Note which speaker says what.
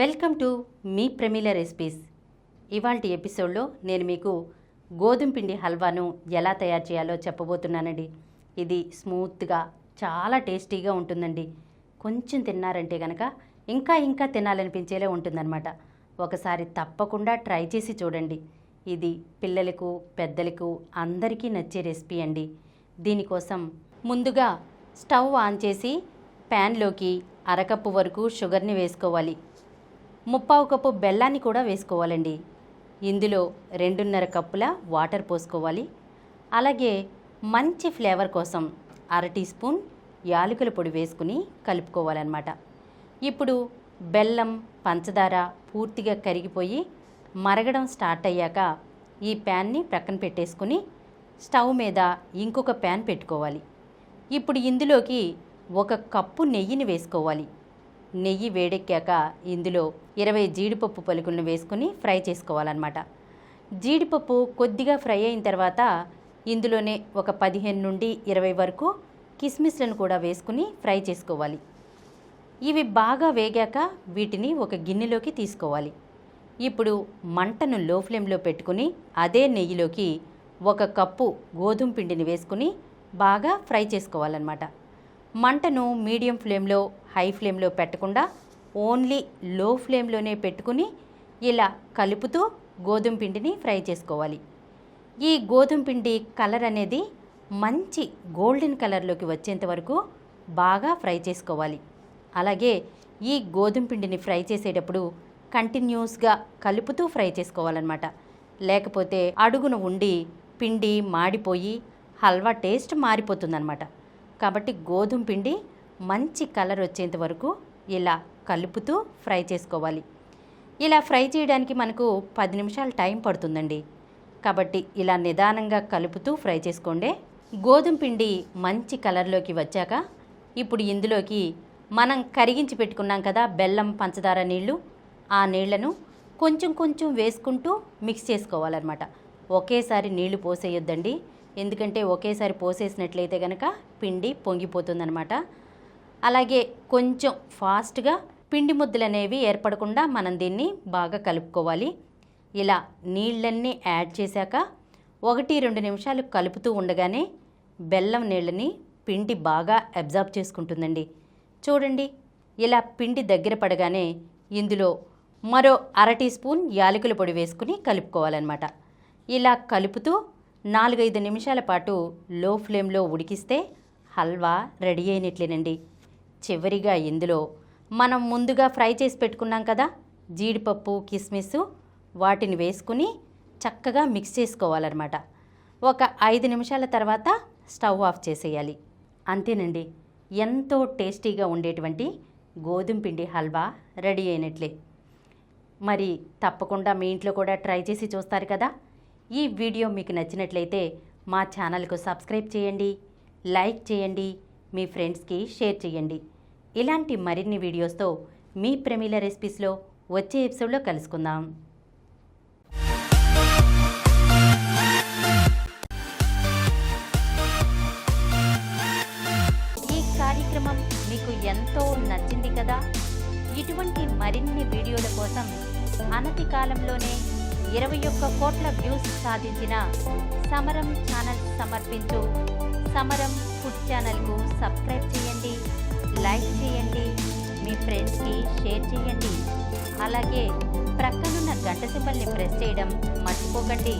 Speaker 1: Welcome to me Pramila recipes. ఇవాల్టి ఎపిసోడ్లో నేను మీకు గోధుమ పిండి హల్వాను ఎలా తయారు చేయాలో చెప్పబోతున్నానండి. ఇది స్మూత్గా చాలా టేస్టీగా ఉంటుందండి. కొంచెం తిన్నారంటే కనుక ఇంకా తినాలనిపించేలా ఉంటుందన్నమాట. ఒకసారి తప్పకుండా ట్రై చేసి చూడండి. ఇది పిల్లలకు పెద్దలకు అందరికీ నచ్చే రెసిపీ అండి. దీనికోసం ముందుగా స్టవ్ ఆన్ చేసి ప్యాన్లోకి అరకప్పు వరకు షుగర్ని వేసుకోవాలి. 3/4 కప్పు బెల్లాన్ని కూడా వేసుకోవాలండి. ఇందులో 2.5 కప్పుల వాటర్ పోసుకోవాలి. అలాగే మంచి ఫ్లేవర్ కోసం 1/2 టీ స్పూన్ యాలకుల పొడి వేసుకుని కలుపుకోవాలన్నమాట. ఇప్పుడు బెల్లం పంచదార పూర్తిగా కరిగిపోయి మరగడం స్టార్ట్ అయ్యాక ఈ ప్యాన్ని ప్రక్కన పెట్టేసుకుని స్టవ్ మీద ఇంకొక ప్యాన్ పెట్టుకోవాలి. ఇప్పుడు ఇందులోకి 1 కప్పు నెయ్యిని వేసుకోవాలి. నెయ్యి వేడెక్కాక ఇందులో 20 జీడిపప్పు పలుకులను వేసుకుని ఫ్రై చేసుకోవాలన్నమాట. జీడిపప్పు కొద్దిగా ఫ్రై అయిన తర్వాత ఇందులోనే ఒక 15 నుండి 20 వరకు కిస్మిస్లను కూడా వేసుకుని ఫ్రై చేసుకోవాలి. ఇవి బాగా వేగాక వీటిని ఒక గిన్నెలోకి తీసుకోవాలి. ఇప్పుడు మంటను లో ఫ్లేమ్లో పెట్టుకుని అదే నెయ్యిలోకి 1 కప్పు గోధుమ పిండిని వేసుకుని బాగా ఫ్రై చేసుకోవాలన్నమాట. మంటను మీడియం ఫ్లేమ్లో హై ఫ్లేమ్లో పెట్టకుండా ఓన్లీ లో ఫ్లేమ్లోనే పెట్టుకుని ఇలా కలుపుతూ గోధుమ పిండిని ఫ్రై చేసుకోవాలి. ఈ గోధుమ పిండి కలర్ అనేది మంచి గోల్డెన్ కలర్లోకి వచ్చేంత వరకు బాగా ఫ్రై చేసుకోవాలి. అలాగే ఈ గోధుమ పిండిని ఫ్రై చేసేటప్పుడు కంటిన్యూస్గా కలుపుతూ ఫ్రై చేసుకోవాలన్నమాట. లేకపోతే అడుగున ఉండి పిండి మాడిపోయి హల్వా టేస్ట్ మారిపోతుందన్నమాట. కాబట్టి గోధుమ పిండి మంచి కలర్ వచ్చేంత వరకు ఇలా కలుపుతూ ఫ్రై చేసుకోవాలి. ఇలా ఫ్రై చేయడానికి మనకు 10 నిమిషాలు టైం పడుతుందండి. కాబట్టి ఇలా నిదానంగా కలుపుతూ ఫ్రై చేసుకోండి. గోధుమ పిండి మంచి కలర్లోకి వచ్చాక ఇప్పుడు ఇందులోకి మనం కరిగించి పెట్టుకున్నాం కదా బెల్లం పంచదార నీళ్లు, ఆ నీళ్లను కొంచెం వేసుకుంటూ మిక్స్ చేసుకోవాలన్నమాట. ఒకేసారి నీళ్లు పోసేయొద్దండి. ఎందుకంటే ఒకేసారి పోసేసినట్లయితే కనుక పిండి పొంగిపోతుందన్నమాట. అలాగే కొంచెం ఫాస్ట్గా పిండి ముద్దలు అనేవి ఏర్పడకుండా మనం దీన్ని బాగా కలుపుకోవాలి. ఇలా నీళ్ళన్నీ యాడ్ చేశాక 1-2 నిమిషాలు కలుపుతూ ఉండగానే బెల్లం నీళ్ళని పిండి బాగా అబ్జార్బ్ చేసుకుంటుందండి. చూడండి, ఇలా పిండి దగ్గర పడగానే ఇందులో మరో 1/2 టీ స్పూన్ యాలకుల పొడి వేసుకుని కలుపుకోవాలన్నమాట. ఇలా కలుపుతూ 4-5 నిమిషాల పాటు లో ఫ్లేమ్లో ఉడికిస్తే హల్వా రెడీ అయినట్లేనండి. చివరిగా ఇందులో మనం ముందుగా ఫ్రై చేసి పెట్టుకున్నాం కదా జీడిపప్పు కిస్మిస్, వాటిని వేసుకుని చక్కగా మిక్స్ చేసుకోవాలన్నమాట. ఒక 5 నిమిషాల తర్వాత స్టవ్ ఆఫ్ చేసేయాలి. అంతేనండి, ఎంతో టేస్టీగా ఉండేటువంటి గోధుమ పిండి హల్వా రెడీ అయినట్లే. మరి తప్పకుండా మీ ఇంట్లో కూడా ట్రై చేసి చూస్తారు కదా. ఈ వీడియో మీకు నచ్చినట్లయితే మా ఛానల్కు సబ్స్క్రైబ్ చేయండి, లైక్ చేయండి, మీ ఫ్రెండ్స్కి షేర్ చేయండి. ఇలాంటి మరిన్ని వీడియోస్తో మీ ప్రమీల రెసిపీస్లో వచ్చే ఎపిసోడ్లో కలుసుకుందాం. ఈ కార్యక్రమం మీకు ఎంతో నచ్చింది కదా. ఇటువంటి మరిన్ని వీడియోల కోసం అనతి కాలంలోనే 21 కోట్ల వ్యూస్ సాధించిన సమరం ఛానల్ సమర్పించు సమరం ఫుడ్ ఛానల్కు సబ్స్క్రైబ్ చేయండి, లైక్ చేయండి, మీ ఫ్రెండ్స్కి షేర్ చేయండి. అలాగే ప్రక్కనున్న గంట సింబల్ని ప్రెస్ చేయడం మర్చిపోకండి.